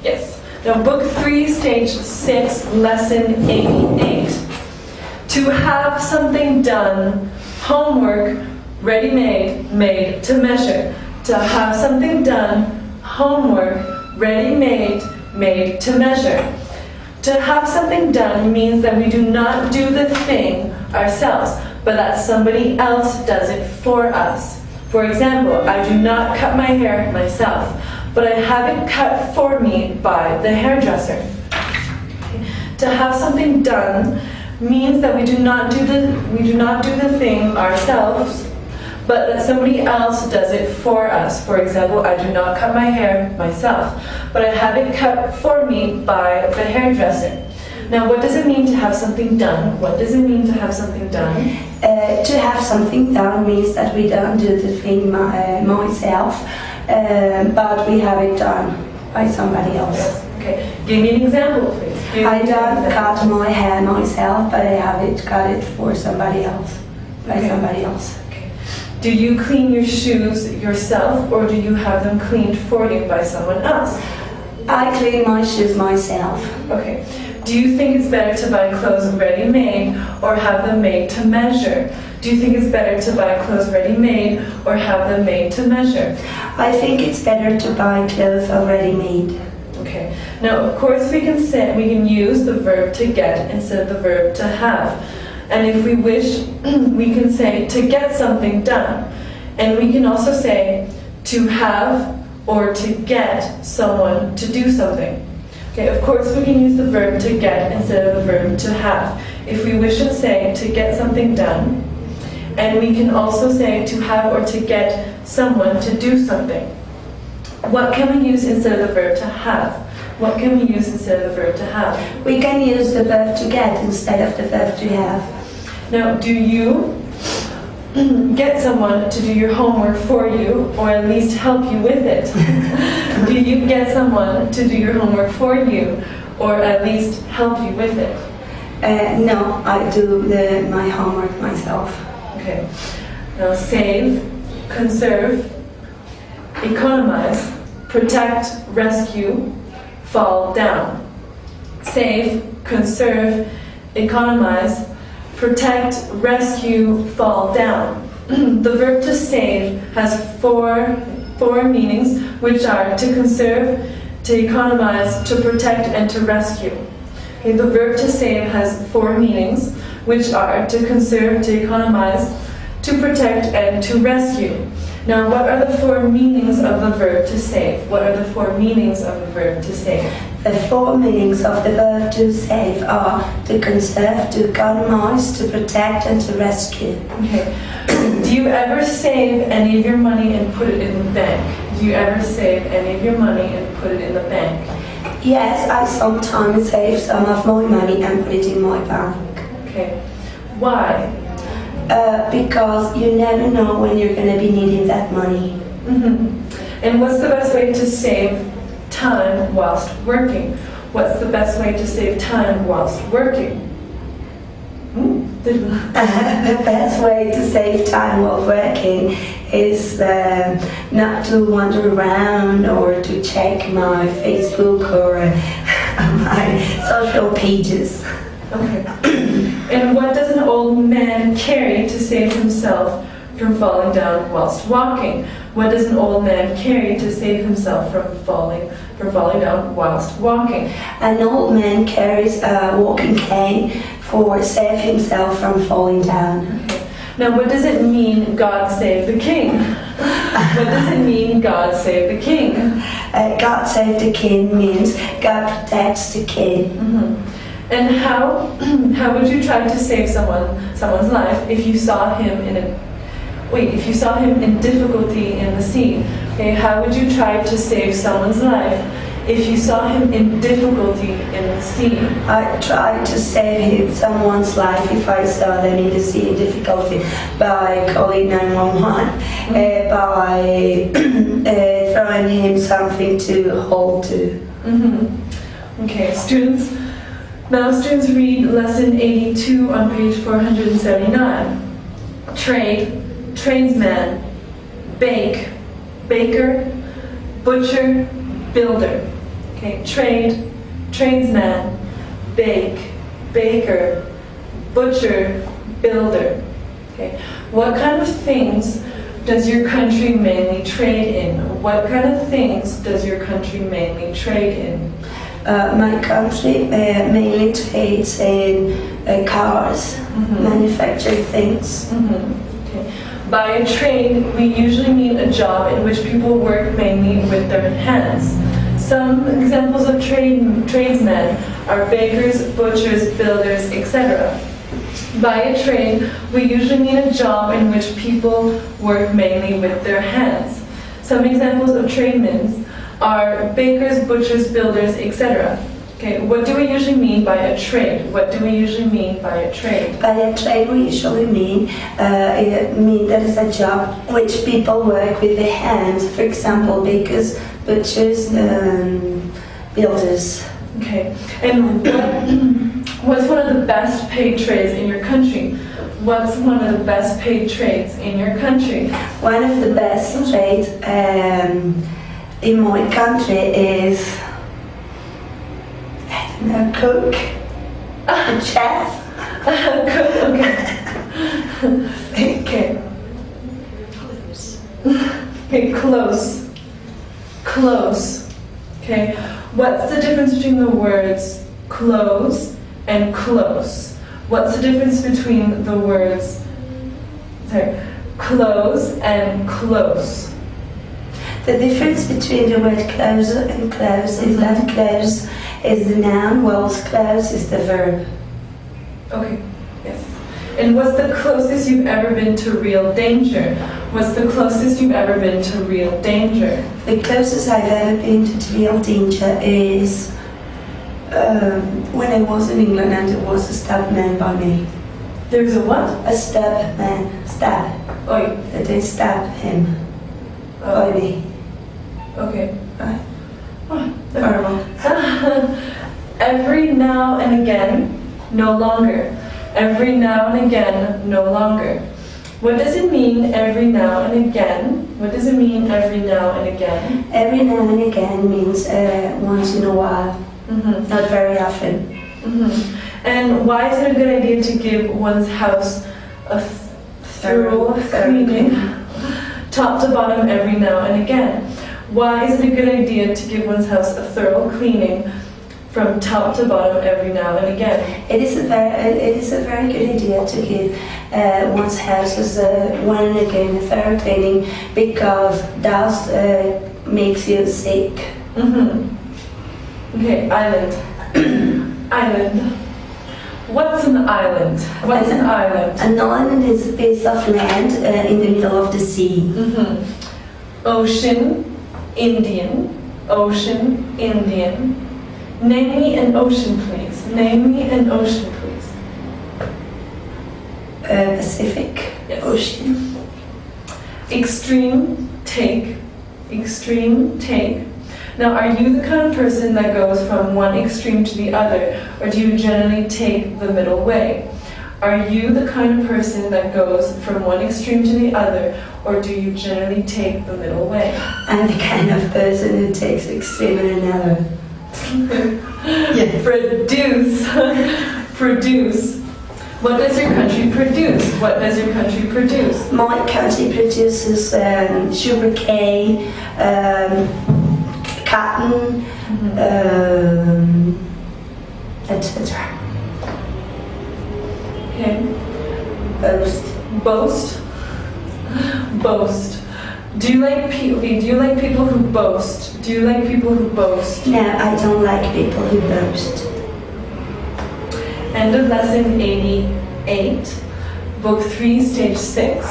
Yes. Now, Book 3, Stage 6, Lesson 88. To have something done, homework, ready-made, made to measure. To have something done, homework, ready-made, made to measure. To have something done means that we do not do the thing ourselves, but that somebody else does it for us. For example, I do not cut my hair myself, but I have it cut for me by the hairdresser. To have something done means that we do not do the thing ourselves, but that somebody else does it for us. For example, I do not cut my hair myself, but I have it cut for me by the hairdresser. Now, what does it mean to have something done? What does it mean to have something done? To have something done means that we don't do the thing myself, but we have it done by somebody else. Yes. Okay. Give me an example, please. I don't cut my hair myself, but I have it cut for somebody else, by somebody else. Okay. Do you clean your shoes yourself, or do you have them cleaned for you by someone else? I clean my shoes myself. Okay. Do you think it's better to buy clothes ready-made or have them made to measure? Do you think it's better to buy clothes ready-made or have them made to measure? I think it's better to buy clothes already made. Okay. Now, of course, we can use the verb to get instead of the verb to have. And if we wish, we can say to get something done. And we can also say to have or to get someone to do something. Okay, of course we can use the verb to get instead of the verb to have. If we wish to say to get something done, and we can also say to have or to get someone to do something. What can we use instead of the verb to have? What can we use instead of the verb to have? We can use the verb to get instead of the verb to have. Now, do you get someone to do your homework for you, or at least help you with it? Do you get someone to do your homework for you, or at least help you with it? No, I do my homework myself. Okay. Now, save, conserve, economize, protect, rescue, fall down. Save, conserve, economize, protect, rescue, fall down. The verb to save has four meanings, which are to conserve, to economize, to protect, and to rescue. Okay, the verb to save has four meanings, which are to conserve, to economize, to protect, and to rescue. Now, what are the four meanings of the verb to save? What are the four meanings of the verb to save? The four meanings of the verb to save are to conserve, to economize, to protect, and to rescue. Okay. Do you ever save any of your money and put it in the bank? Do you ever save any of your money and put it in the bank? Yes, I sometimes save some of my money and put it in my bank. Okay. Why? Because you never know when you're going to be needing that money. Mm-hmm. And what's the best way to save time whilst working? What's the best way to save time whilst working? The best way to save time while working is not to wander around or to check my Facebook or my social pages. Okay. And what does an old man carry to save himself from falling down whilst walking? What does an old man carry to save himself from falling down whilst walking? An old man carries a walking cane for save himself from falling down. Okay. Now, what does it mean, God save the king? What does it mean, God save the king? God save the king means God protects the king. Mm-hmm. And how would you try to save someone's life if you saw him in difficulty in the sea? Okay, how would you try to save someone's life if you saw him in difficulty in the sea? I tried to save someone's life if I saw them in the sea in difficulty by calling 911, by throwing him something to hold to. Mm-hmm. Okay, students. Now students read Lesson 82 on page 479. Trade, tradesman, bake, baker, butcher, builder. Okay, trade, tradesman, bake, baker, butcher, builder. Okay, what kind of things does your country mainly trade in? What kind of things does your country mainly trade in? My country mainly trades in cars, manufactured things. Okay. By a trade, we usually mean a job in which people work mainly with their hands. Some examples of tradesmen are bakers, butchers, builders, etc. By a trade, we usually mean a job in which people work mainly with their hands. Some examples of tradesmen are bakers, butchers, builders, etc. Okay, what do we usually mean by a trade? What do we usually mean by a trade? By a trade, we usually mean that is a job which people work with their hands. For example, bakers, butchers, builders. Okay, and what's one of the best paid trades in your country? What's one of the best paid trades in your country? One of the best trades in my country is, I don't know, cook, a chef. Cook, okay. Okay. Okay, close. Close. Okay, what's the difference between the words close and close? What's the difference between the words, close and close? The difference between the word close and close is that close is the noun, whilst close is the verb. Okay, yes. And what's the closest you've ever been to real danger? What's the closest you've ever been to real danger? The closest I've ever been to real danger is when I was in England and there was a stabbed man by me. There's a what? A stabbed man. Stab. Oh, They stabbed him by me. okay. Oh, horrible. Every now and again, no longer. Every now and again, no longer. What does it mean every now and again? What does it mean every now and again? Every now and again means once in a while, not very often. And why is it a good idea to give one's house a thorough cleaning, top to bottom every now and again? Why is it a good idea to give one's house a thorough cleaning from top to bottom every now and again? It is a very good idea to give one's houses one and again a thorough cleaning because dust makes you sick. Okay, island. Island. What's an island? What's an island? An island is a piece of land in the middle of the sea. Ocean, Indian. Ocean, Indian. Name me an ocean, please. Name me an ocean, please. Pacific Ocean. Extreme, take. Extreme, take. Now, are you the kind of person that goes from one extreme to the other, or do you generally take the middle way? Are you the kind of person that goes from one extreme to the other, or do you generally take the middle way? I'm the kind of person who takes extreme in another. Produce. Produce. What does your country produce? What does your country produce? My country produces sugar cane, cotton, etc. Okay. Boast. Boast. Boast. Do you like people who boast? Do you like people who boast? No, I don't like people who boast. End of lesson 88, book 3, stage 6.